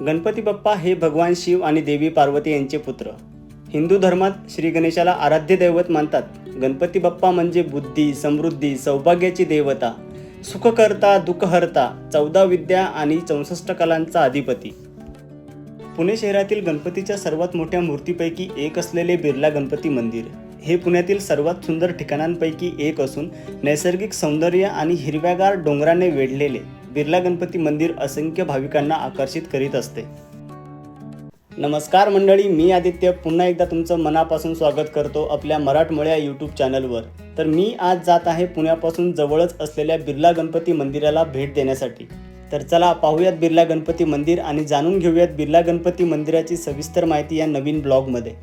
गणपती बाप्पा हे भगवान शिव आणि देवी पार्वती यांचे पुत्र. हिंदू धर्मात श्री गणेशाला आराध्य दैवत मानतात. गणपती बाप्पा म्हणजे बुद्धी, समृद्धी, सौभाग्याची देवता, सुखकर्ता, दुःखहर्ता, 14 विद्या आणि 64 कलांचा अधिपती. पुणे शहरातील गणपतीच्या सर्वात मोठ्या मूर्तीपैकी एक असलेले बिर्ला गणपती मंदिर हे पुण्यातील सर्वात सुंदर ठिकाणांपैकी एक असून नैसर्गिक सौंदर्य आणि हिरव्यागार डोंगराने वेढलेले बिर्ला गणपती मंदिर असंख्य भाविकांना आकर्षित करीत असते. नमस्कार मंडळी, मी आदित्य पुन्हा एकदा तुमचं मनापासून स्वागत करतो आपल्या मराठमोळ्या यूट्यूब चॅनलवर. तर मी आज जात आहे पुण्यापासून जवळच असलेल्या बिर्ला गणपती मंदिराला भेट देण्यासाठी. तर चला पाहूयात बिर्ला गणपती मंदिर आणि जाणून घेऊयात बिर्ला गणपती मंदिराची सविस्तर माहिती या नवीन ब्लॉगमध्ये.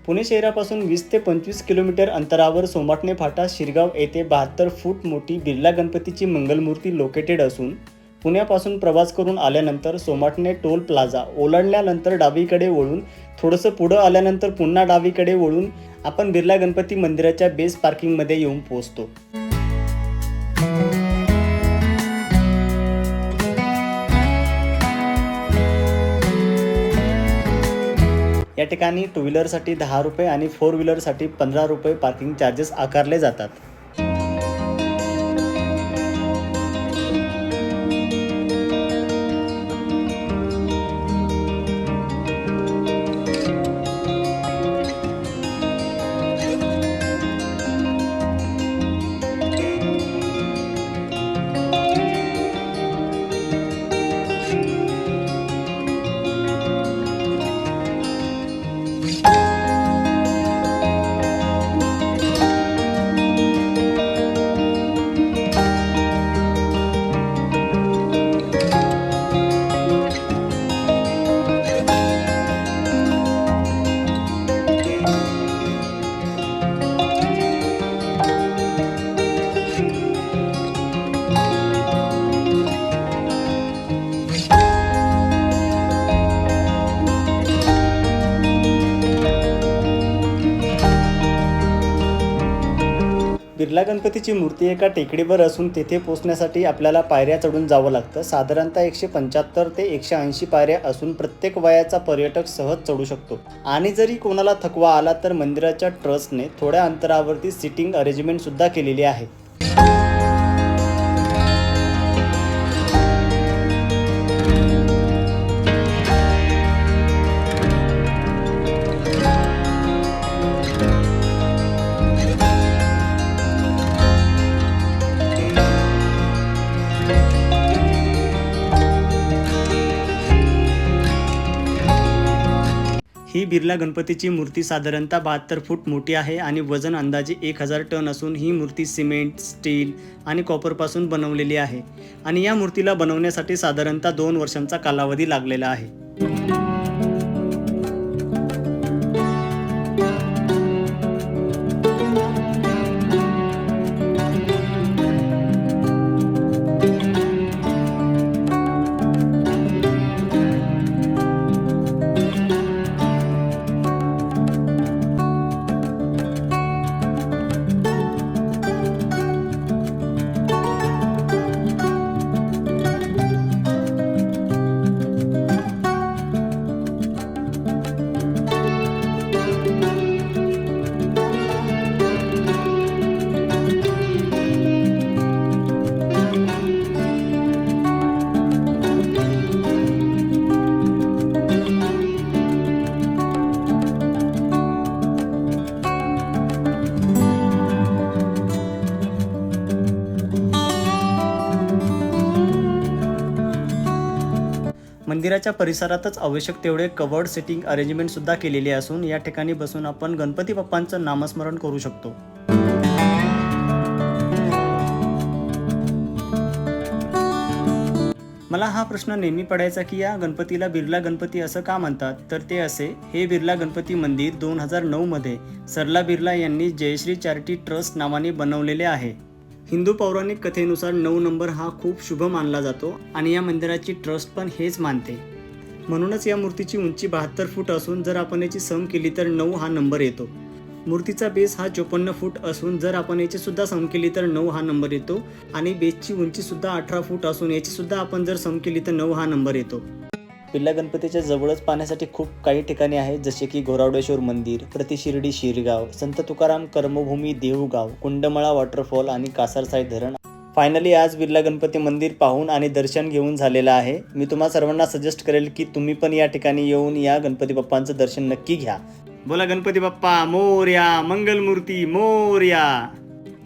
पुणे शहरापासून 20 ते 25 किलोमीटर अंतरावर सोमाटणे फाटा शिरगाव येथे 72 फूट मोठी बिर्ला गणपतीची मंगलमूर्ती लोकेटेड असून पुण्यापासून प्रवास करून आल्यानंतर सोमाटणे टोल प्लाझा ओलांडल्यानंतर डावीकडे वळून थोडंसं पुढं आल्यानंतर पुन्हा डावीकडे वळून आपण बिर्ला गणपती मंदिराच्या बेस पार्किंगमध्ये येऊन पोहोचतो. या ठिकाणी टू व्हीलरसाठी 10 रुपये आणि 4 व्हीलरसाठी 15 रुपये पार्किंग चार्जेस आकारले जातात. बिर्ला गणपतीची मूर्ती एका टेकडीवर असून तेथे पोहोचण्यासाठी आपल्याला पायऱ्या चढून जावं लागतं. साधारणतः 175 ते 180 पायऱ्या असून प्रत्येक वयाचा पर्यटक सहज चढू शकतो. आणि जरी कोणाला थकवा आला तर मंदिराच्या ट्रस्टने थोड्या अंतरावरती सिटिंग अरेंजमेंट सुद्धा केलेली आहे. ही बिर्ला गणपतीची मूर्ती साधारणतः 72 फूट मोठी आहे आणि वजन अंदाजे 1000 टन असून ही मूर्ती सिमेंट, स्टील आणि कॉपरपासून बनवलेली आहे आणि या मूर्तीला बनवण्यासाठी साधारणतः 2 वर्षांचा कालावधी लागलेला आहे. मंदिराच्या परिसरातच आवश्यक तेवढे कवर्ड सिटिंग अरेंजमेंट सुद्धा केलेली असून या ठिकाणी बसून आपण गणपती बाप्पांचं नामस्मरण करू शकतो. मला हा प्रश्न नेहमी पडायचा की या गणपतीला बिर्ला गणपती असं का म्हणतात. तर ते असे, हे बिर्ला गणपती मंदिर 2009 मध्ये सरला बिर्ला यांनी जयश्री चॅरिटी ट्रस्ट नावाने बनवलेले आहे. हिंदू पौराणिक कथेनुसार 9 नंबर हा खूप शुभ मानला जातो आणि या मंदिराची ट्रस्ट पण हेच मानते. म्हणूनच या मूर्तीची उंची 72 फूट असून जर आपण याची सम केली तर 9 हा नंबर येतो. मूर्तीचा बेस हा 54 फूट असून जर आपण याची सुद्धा सम केली तर 9 हा नंबर येतो आणि बेसची उंची सुद्धा 18 फूट असून याची सुद्धा आपण जर सम केली तर 9 हा नंबर येतो. बिर्ला गणपतीच्या जवळच पाहण्यासाठी खूप काही ठिकाणे आहेत, जसे की घोरावडेश्वर मंदिर, प्रतिशिर्डी शिरगाव, संत तुकाराम कर्मभूमी देऊगाव, कुंडमळा वॉटरफॉल आणि कासारसाई धरण. फायनली आज बिर्ला गणपती मंदिर पाहून आणि दर्शन घेऊन झालेलं आहे. मी तुम्हा सर्वांना सजेस्ट करेल की तुम्ही पण या ठिकाणी येऊन या गणपती बाप्पांचं दर्शन नक्की घ्या. बोला गणपती बाप्पा मोरया, मंगलमूर्ती मोरया.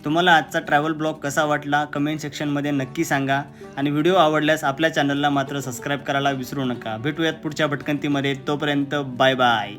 तुम्हाला आजचा ट्रॅव्हल ब्लॉग कसा वाटला कमेंट सेक्शनमध्ये नक्की सांगा आणि व्हिडिओ आवडल्यास आपल्या चॅनलला मात्र सबस्क्राईब करायला विसरू नका. भेटूयात पुढच्या भटकंतीमध्ये. तोपर्यंत बाय बाय.